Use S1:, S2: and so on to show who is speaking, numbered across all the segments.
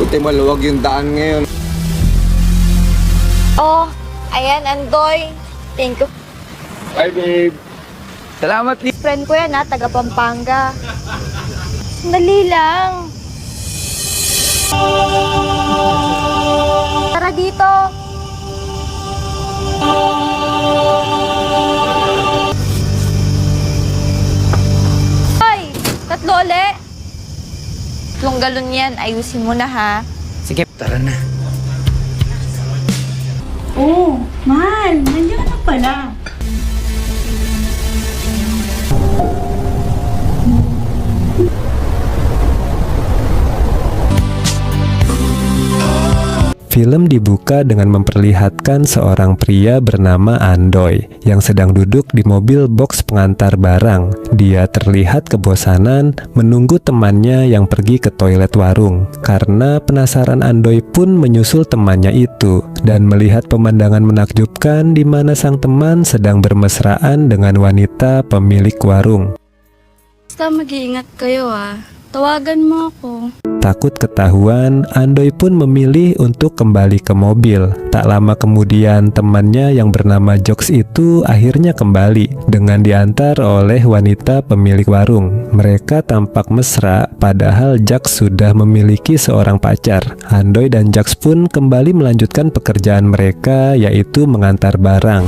S1: Buti maluwag yung daan ngayon.
S2: Oh, ayan, Andoy. Thank you.
S1: Bye, babe. Salamat, Lee.
S2: Friend ko yan, taga Pampanga. Sandali lang. Tara dito. Ay, tatlo ulit. Tatlong galon yan, ayusin mo na ha.
S3: Sige, tara na.
S4: Oh, mahal, nandiyan ka na pala.
S5: Film dibuka dengan memperlihatkan seorang pria bernama Andoy yang sedang duduk di mobil box pengantar barang. Dia terlihat kebosanan menunggu temannya yang pergi ke toilet warung. Karena penasaran, Andoy pun menyusul temannya itu dan melihat pemandangan menakjubkan di mana sang teman sedang bermesraan dengan wanita pemilik warung.
S4: Basta mag-iingat kayo Tawagan mo ako.
S5: Takut ketahuan, Andoy pun memilih untuk kembali ke mobil. Tak lama kemudian, temannya yang bernama Jokes itu akhirnya kembali dengan diantar oleh wanita pemilik warung. Mereka tampak mesra, padahal Jokes sudah memiliki seorang pacar. Andoy dan Jokes pun kembali melanjutkan pekerjaan mereka, yaitu mengantar barang.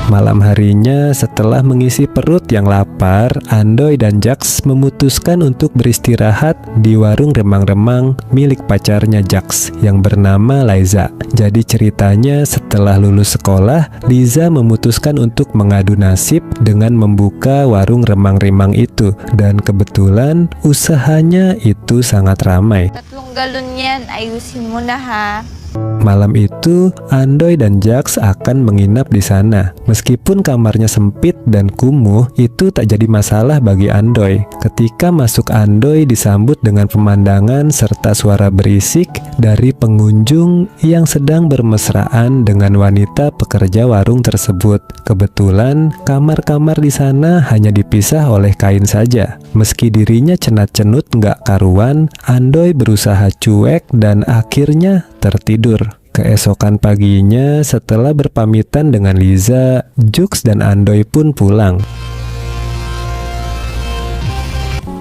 S5: Malam harinya, setelah mengisi perut yang lapar, Andoy dan Jaks memutuskan untuk beristirahat di warung remang-remang milik pacarnya Jaks yang bernama Liza. Jadi ceritanya, setelah lulus sekolah, Liza memutuskan untuk mengadu nasib dengan membuka warung remang-remang itu. Dan kebetulan usahanya itu sangat ramai.
S2: Tatlong galon yan, ayusin mo na ha.
S5: Malam itu, Andoy dan Jaks akan menginap di sana. Meskipun kamarnya sempit dan kumuh, itu tak jadi masalah bagi Andoy. Ketika masuk, Andoy disambut dengan pemandangan serta suara berisik dari pengunjung yang sedang bermesraan dengan wanita pekerja warung tersebut. Kebetulan, kamar-kamar di sana hanya dipisah oleh kain saja. Meski dirinya cenat-cenut nggak karuan, Andoy berusaha cuek dan akhirnya tertidur. Keesokan paginya, setelah berpamitan dengan Liza, Jux dan Andoy pun pulang.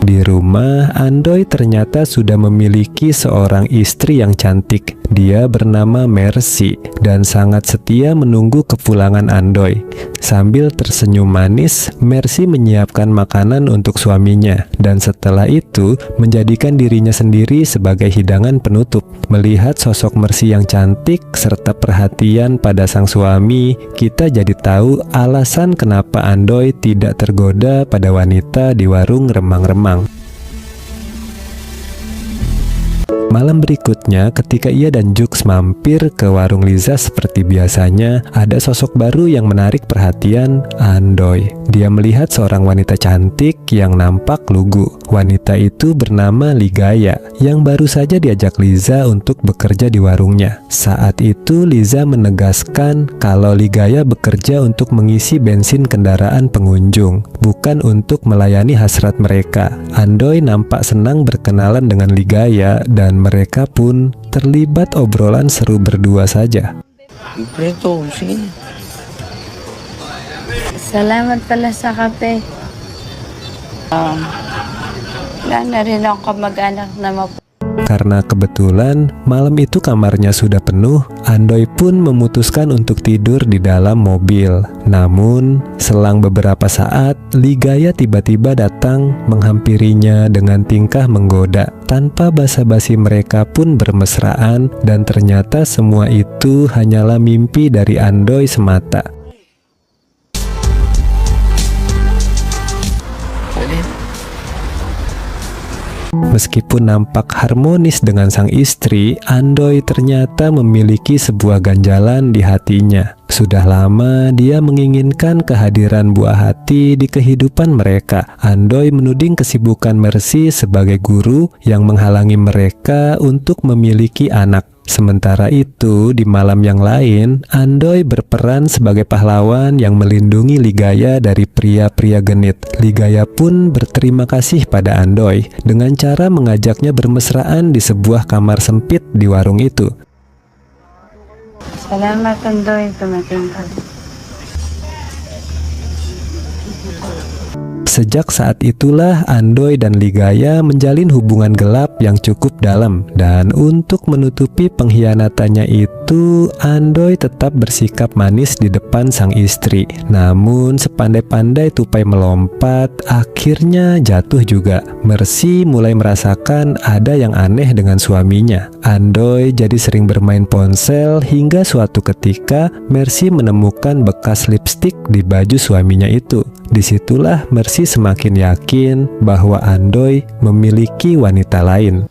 S5: Di rumah, Andoy ternyata sudah memiliki seorang istri yang cantik. Dia bernama Mercy dan sangat setia menunggu kepulangan Andoy. Sambil tersenyum manis, Mercy menyiapkan makanan untuk suaminya dan setelah itu menjadikan dirinya sendiri sebagai hidangan penutup. Melihat sosok Mercy yang cantik serta perhatian pada sang suami, kita jadi tahu alasan kenapa Andoy tidak tergoda pada wanita di warung remang-remang. Malam berikutnya, ketika ia dan Jux mampir ke warung Liza seperti biasanya, ada sosok baru yang menarik perhatian Andoy. Dia melihat seorang wanita cantik yang nampak lugu. Wanita itu bernama Ligaya, yang baru saja diajak Liza untuk bekerja di warungnya. Saat itu, Liza menegaskan kalau Ligaya bekerja untuk mengisi bensin kendaraan pengunjung, bukan untuk melayani hasrat mereka. Andoy nampak senang berkenalan dengan Ligaya dan mereka pun terlibat obrolan seru berdua saja.
S4: Salamat pala sa kape. Wala na rin ako mag-anak na
S5: Karena kebetulan malam itu kamarnya sudah penuh, Andoy pun memutuskan untuk tidur di dalam mobil. Namun, selang beberapa saat, Ligaya tiba-tiba datang menghampirinya dengan tingkah menggoda. Tanpa basa-basi mereka pun bermesraan dan ternyata semua itu hanyalah mimpi dari Andoy semata. Meskipun nampak harmonis dengan sang istri, Andoy ternyata memiliki sebuah ganjalan di hatinya. Sudah lama dia menginginkan kehadiran buah hati di kehidupan mereka. Andoy menuding kesibukan Mercy sebagai guru yang menghalangi mereka untuk memiliki anak. Sementara itu, di malam yang lain, Andoy berperan sebagai pahlawan yang melindungi Ligaya dari pria-pria genit. Ligaya pun berterima kasih pada Andoy dengan cara mengajaknya bermesraan di sebuah kamar sempit di warung itu.
S4: Salamat, Andoy. Tumating ka.
S5: Sejak saat itulah Andoy dan Ligaya menjalin hubungan gelap yang cukup dalam. Dan untuk menutupi pengkhianatannya itu, Andoy tetap bersikap manis di depan sang istri. Namun sepandai-pandai tupai melompat, akhirnya jatuh juga. Mercy mulai merasakan ada yang aneh dengan suaminya. Andoy jadi sering bermain ponsel hingga suatu ketika Mercy menemukan bekas lipstik di baju suaminya itu. Disitulah Mercy semakin yakin bahwa Andoy memiliki wanita lain.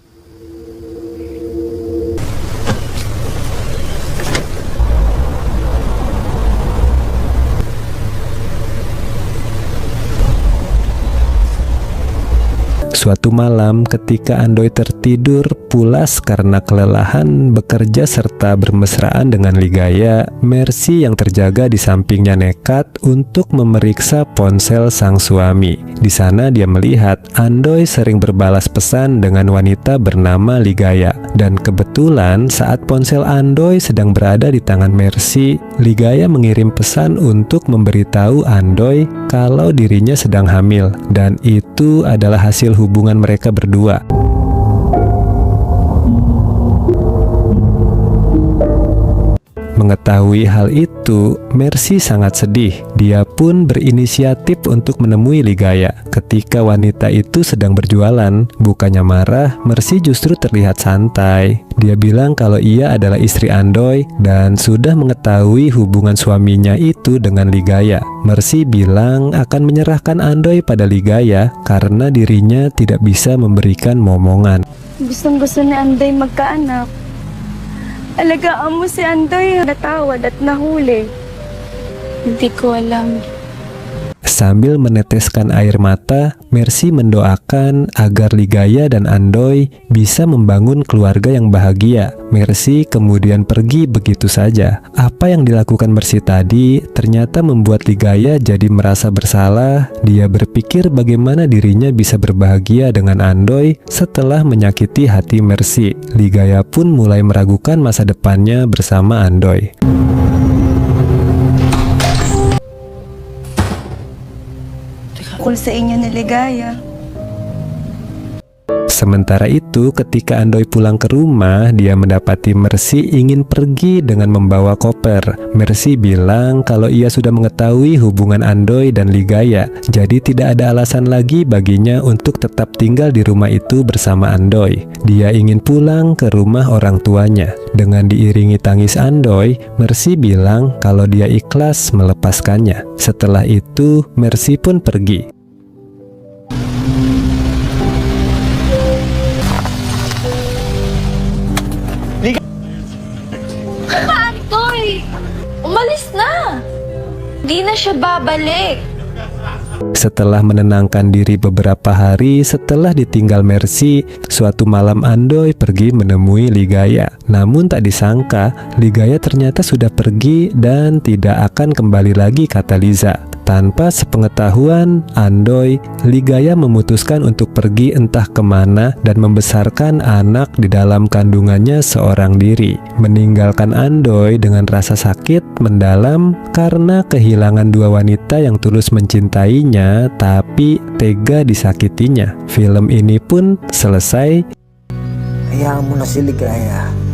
S5: Suatu malam ketika Andoy tertidur pulas karena kelelahan bekerja serta bermesraan dengan Ligaya, Mercy yang terjaga di sampingnya nekat untuk memeriksa ponsel sang suami. Di sana dia melihat Andoy sering berbalas pesan dengan wanita bernama Ligaya. Dan kebetulan saat ponsel Andoy sedang berada di tangan Mercy, Ligaya mengirim pesan untuk memberitahu Andoy kalau dirinya sedang hamil. Dan itu adalah hasil hubungan mereka berdua. Mengetahui hal itu, Mercy sangat sedih. Dia pun berinisiatif untuk menemui Ligaya. Ketika wanita itu sedang berjualan, bukannya marah, Mercy justru terlihat santai. Dia bilang kalau ia adalah istri Andoy dan sudah mengetahui hubungan suaminya itu dengan Ligaya. Mercy bilang akan menyerahkan Andoy pada Ligaya karena dirinya tidak bisa memberikan momongan.
S4: Gustong-gusto ni Andoy magkaanak. Alagaan mo si Andoy, natawad at nahuli. Hindi ko alam.
S5: Sambil meneteskan air mata, Mercy mendoakan agar Ligaya dan Andoy bisa membangun keluarga yang bahagia. Mercy kemudian pergi begitu saja. Apa yang dilakukan Mercy tadi ternyata membuat Ligaya jadi merasa bersalah. Dia berpikir bagaimana dirinya bisa berbahagia dengan Andoy setelah menyakiti hati Mercy. Ligaya pun mulai meragukan masa depannya bersama Andoy.
S4: Kung sa inyo ni Ligaya.
S5: Sementara itu, ketika Andoy pulang ke rumah, dia mendapati Mercy ingin pergi dengan membawa koper. Mercy bilang kalau ia sudah mengetahui hubungan Andoy dan Ligaya, jadi tidak ada alasan lagi baginya untuk tetap tinggal di rumah itu bersama Andoy. Dia ingin pulang ke rumah orang tuanya. Dengan diiringi tangis Andoy, Mercy bilang kalau dia ikhlas melepaskannya. Setelah itu, Mercy pun pergi.
S2: Andoy! Umalis na! Di na siya babalik.
S5: Setelah menenangkan diri beberapa hari setelah ditinggal Mercy, suatu malam Andoy pergi menemui Ligaya. Namun tak disangka, Ligaya ternyata sudah pergi dan tidak akan kembali lagi, kata Liza. Tanpa sepengetahuan Andoy, Ligaya memutuskan untuk pergi entah kemana dan membesarkan anak di dalam kandungannya seorang diri, meninggalkan Andoy dengan rasa sakit mendalam karena kehilangan dua wanita yang tulus mencintainya tapi tega disakitinya. Film ini pun selesai.
S3: Hayaan mo na si Ligaya.